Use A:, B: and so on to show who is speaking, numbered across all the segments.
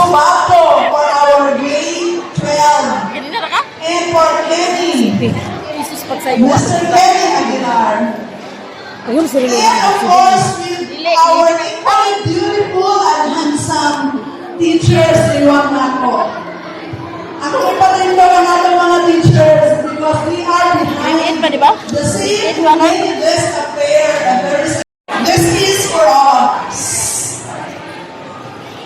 A: Subato for our grade 12. And for Kenny, Mr. Kenny Aguilar. And of course, with our equally beautiful and handsome teachers, Iwan Nako. Ako ipatin ko ng ating mga teachers because we are behind the same to make this a fair and very. This is for all.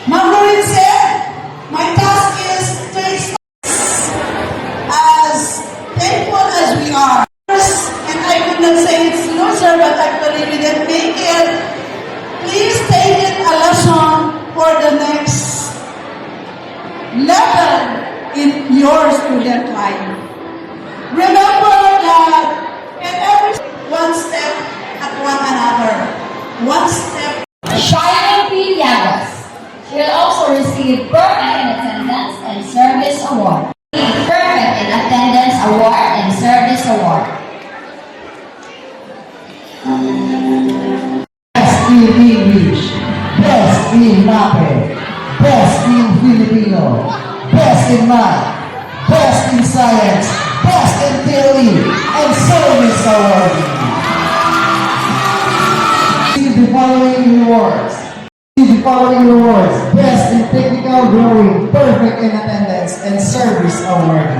A: Number it said, my task is to as thankful as we are. And I could not say it's loser, but actually we didn't make it. Please take it a lesson for the next level in your student life. Remember that in every one step at one another. One step.
B: Shining P. Llagas. She will also receive Perfect in Attendance and Service Award. Perfect in Attendance Award and Service Award.
C: Best in English, best in Mape, best in Filipino, best in math, best in science, best in theory, and service award. The following rewards. The following rewards. Best in technical drawing, perfect in attendance, and service award.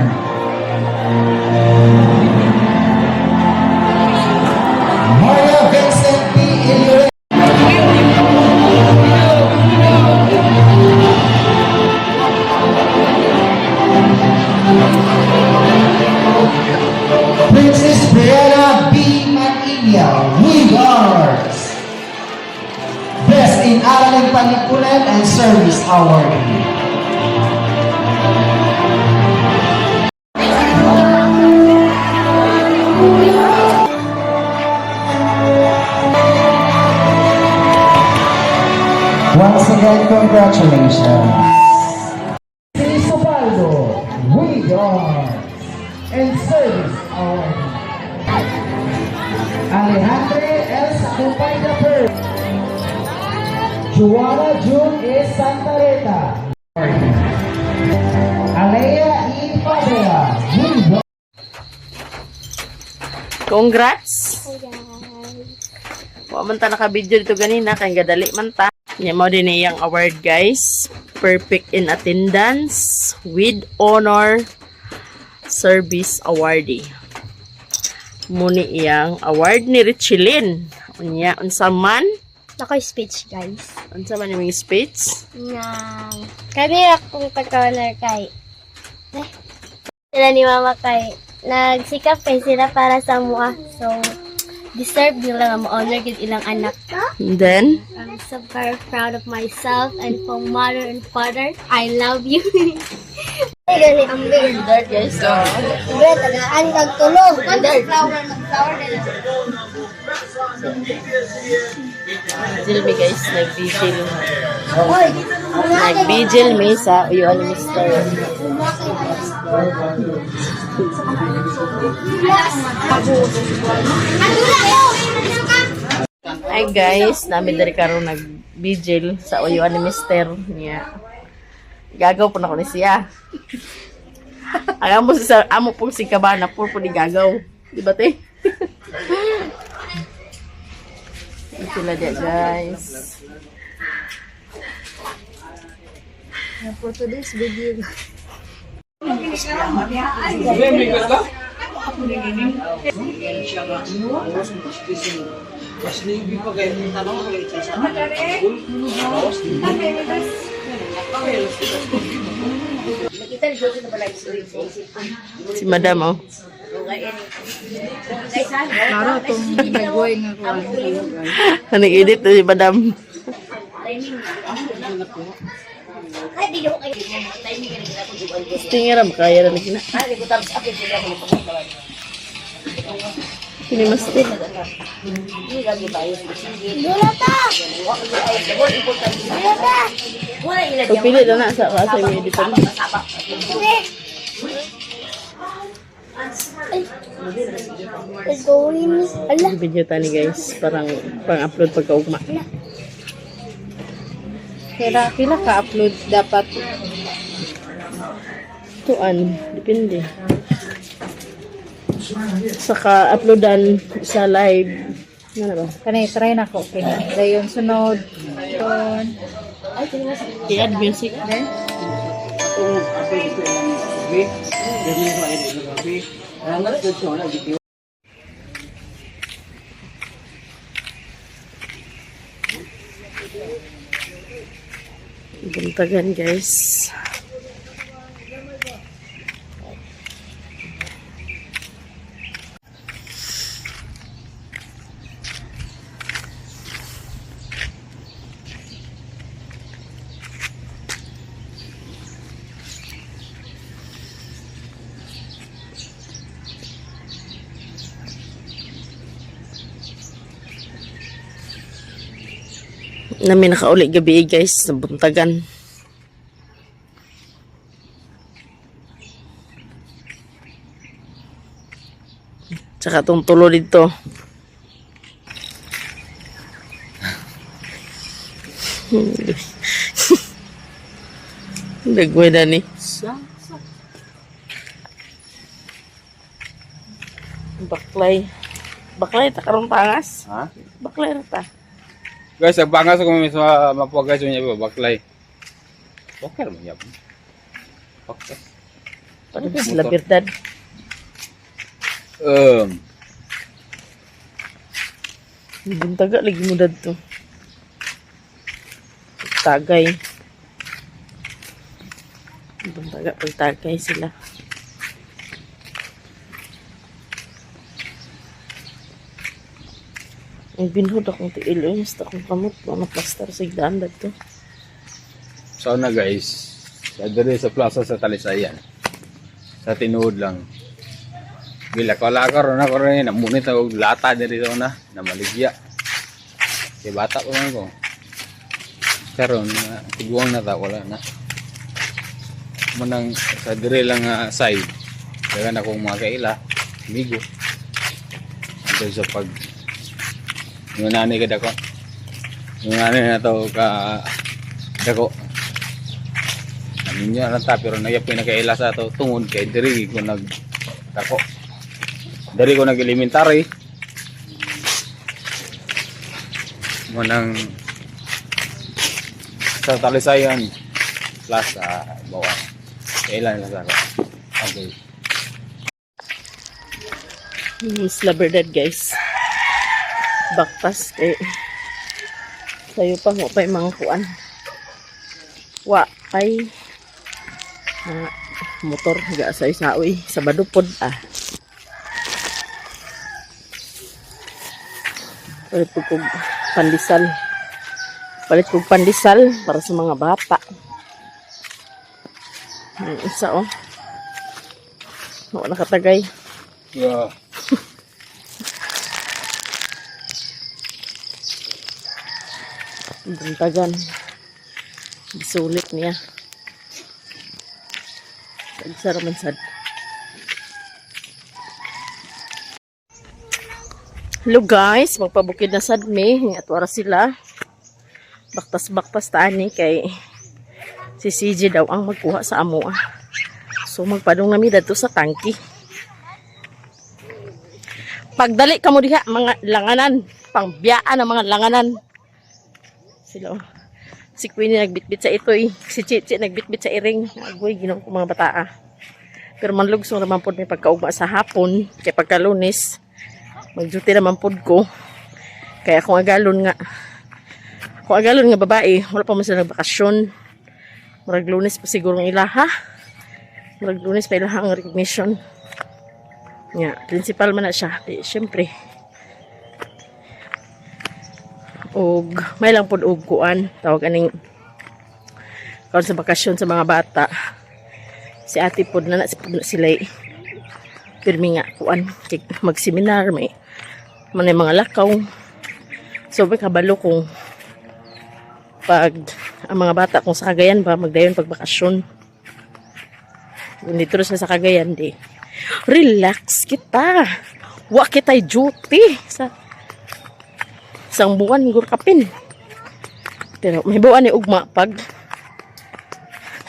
C: Maria Vincent P. Ilure. Princess Brianna B. Manilla, with honors. Best in Araling Panlipunan and Service Award. Once again, congratulations. Cristo Paldo, with honors and Service Award. Alejandre El Sacupay the First. Juana June E. Santareta. Alea E. Fabela.
D: Congrats! Wa man ta naka-video dito ganina kay gadali man ta. Nya mo din iyang award guys. Perfect in attendance with honor service awardee. Muni iyang award ni Richelyn. Unya unsa man?
E: Ako'y speech, guys.
D: Unsa man yung speech?
E: Kami akong pagka-honor kay. Sila ni mama kay. Nagsikap kay sila para sa mua. So, deserve nila nga ma-honor gid ilang anak.
D: And then?
E: I'm so very proud of myself and for mother and father. I love you. Ay, gali, ang big.
D: Guys,
E: Ibe, tagaan kag tulog. Flower nila.
D: Vigil mi guys, nag-vigil.
E: Oy,
D: Nag-vigil mi sa uyuan ni Mr. Hi guys, namin dari karon nag-vigil sa uyuan ni Mr. niya. Gagaw po na ko ni siya. Ang amo pong si Kabana, puro po ni gagaw. Di ba te? Sila dia guys.
E: for today's video.
D: Si Madam oh.
F: Klaro itong nag-going ako.
D: Nag-edit to si Madam. Tingiram kaya na nagina. Ini mesti. Pagpili na na sa kasay may editor. Video tani guys, parang pang-upload pagkaugma.
F: Pila ka upload dapat.
D: Tuan, depende. Saka uploadan sa live. Ano ba?
F: Kanay try na ko kini. Dayon sunod. Don.
D: I-add music. Buntagan guys. Namin nakauli gabi guys sa buntagan. Tsaka itong tulo dito. Dagway na ni. Baklay. Baklay, takarong pangas.
G: Ha?
D: Baklay rata.
G: Guys, ang bangas ko may sa mapuagay niya ba baklay. Okay naman yan. Okay.
D: Paano ba sila birdad? Buntaga lagi mo dadto. Tagay. Buntaga pagtagay sila. Ang binhod akong tiilo. Basta akong kamot. Mga plaster sa igdaan dadto.
G: So na guys, sa diri sa plaza sa Talisayan. Sa tinuod lang. Bila ko ron ako rin, namunit ako lata diri sa una, na maligya. Kaya bata ko man ko. Karon tiguang na ta, wala na. Manang sa diri lang side. Kaya na akong mga kaila, amigo. Andun sa pag yung nanay ka dako. Yung nanay na to ka dako. Namin nyo na ta, pero nagyapoy na kaila sa to tungod kay diri ko nag dako. Dari ko nag-elementary. Munang sa Talisayan plus bawa. Kailan na sa ako. Okay.
D: Slaberdad guys. Baktas kay sayo pa mo pa yung mga kuan. Wa kay motor ga sa isaoy sa badupod Palit ko pandesal. Palit ko pandesal para sa mga bata. Yung isa wala nakatagay.
G: Yeah.
D: Buntagan. Sulit niya. Nagsaraman sad. Hello guys, magpabukid na sad mi. At wala sila. Baktas-baktas tani kay si CJ daw ang magkuha sa amo. So magpadong nami dito sa tangki. Pagdali ka mo diha mga langanan, pangbiyaan ng mga langanan. Sila si Queenie nagbitbit sa itoy, si Chichi nagbitbit sa iring. Agoy ginoo ko mga bataa. Pero manlugsong naman pod may pagkaugma sa hapon, kay pagkalunes mag-duty naman pod ko. Kaya kung agalon nga babae, wala pa man sila nagbakasyon. Murag Lunes pa siguro ng ilaha. Murag Lunes pa ilaha ang recognition. Nga, principal man na siya. Di, syempre. Og may lang pod og kuan, tawag aning karon sa bakasyon sa mga bata. Si ate pod na sila pirmi nga kuan mag-seminar may mga lakaw. So may kabalo kung pag ang mga bata kung sa Cagayan ba magdayon pag bakasyon. Dito sa Cagayan di. Relax kita. Wa kitay duty sa isang buwan gurkapin. Pero may buwan ni ugma pag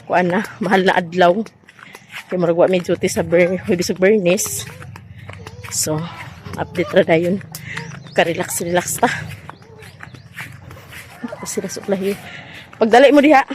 D: kuan na, mahal na adlaw. Kaya maragwa may duty sa Huwebes ug Bernes. So, update ra dayon. Ka-relax ta. Kasi nasok lahi. Pagdali mo diha.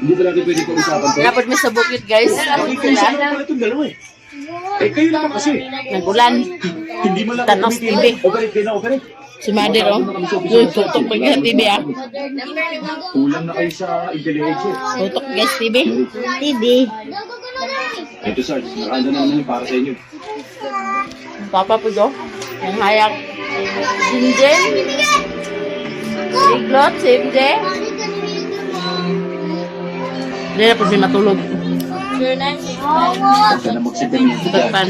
H: Hindi ba natin pwede pag-usapan to?
D: Dapat may sa bukid guys. Sila.
H: Itong dalawa eh. Eh, kayo naman kasi.
D: Nagulan.
H: Hindi mo lang
D: Tanos TV.
H: Operate kayo na operate.
D: Si Mother, oh. Yun, tutok pa yung TV, ah.
H: Kulang na kayo sa intelligence.
D: Tutok, guys, TV. TV.
H: Ito, Sarge. Nakanda na naman yung para sa inyo.
D: Papa po do. Yung hayak. Sinjen. Biglot, Sinje. Hindi na po siya matulog.
H: Huwag ka na magsigaling.
D: Tutagpan.